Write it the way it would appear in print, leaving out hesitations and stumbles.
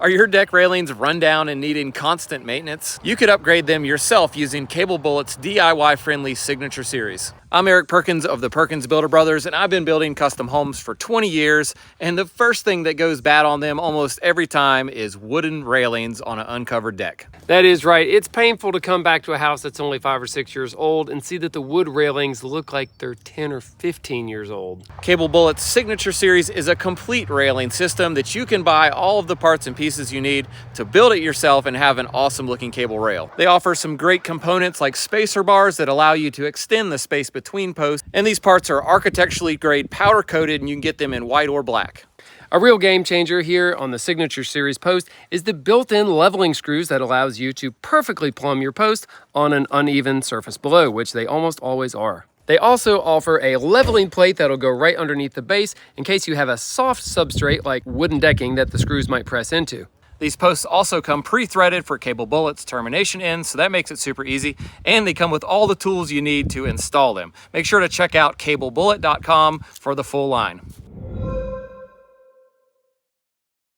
Are your deck railings run down and needing constant maintenance? You could upgrade them yourself using Cable Bullet's DIY-friendly Signature Series. I'm Eric Perkins of the Perkins Builder Brothers, and I've been building custom homes for 20 years, and the first thing that goes bad on them almost every time is wooden railings on an uncovered deck. That is right. It's painful to come back to a house that's only 5 or 6 years old and see that the wood railings look like they're 10 or 15 years old. Cable Bullet's Signature Series is a complete railing system that you can buy all of the parts and pieces you need to build it yourself and have an awesome looking cable rail. They offer some great components like spacer bars that allow you to extend the space between posts, and these parts are architecturally grade powder coated, and you can get them in white or black. A real game changer here on the Signature Series post is the built-in leveling screws that allows you to perfectly plumb your post on an uneven surface below, which they almost always are. They also offer a leveling plate that'll go right underneath the base in case you have a soft substrate like wooden decking that the screws might press into. These posts also come pre-threaded for Cable Bullet's termination ends, so that makes it super easy, and they come with all the tools you need to install them. Make sure to check out cablebullet.com for the full line.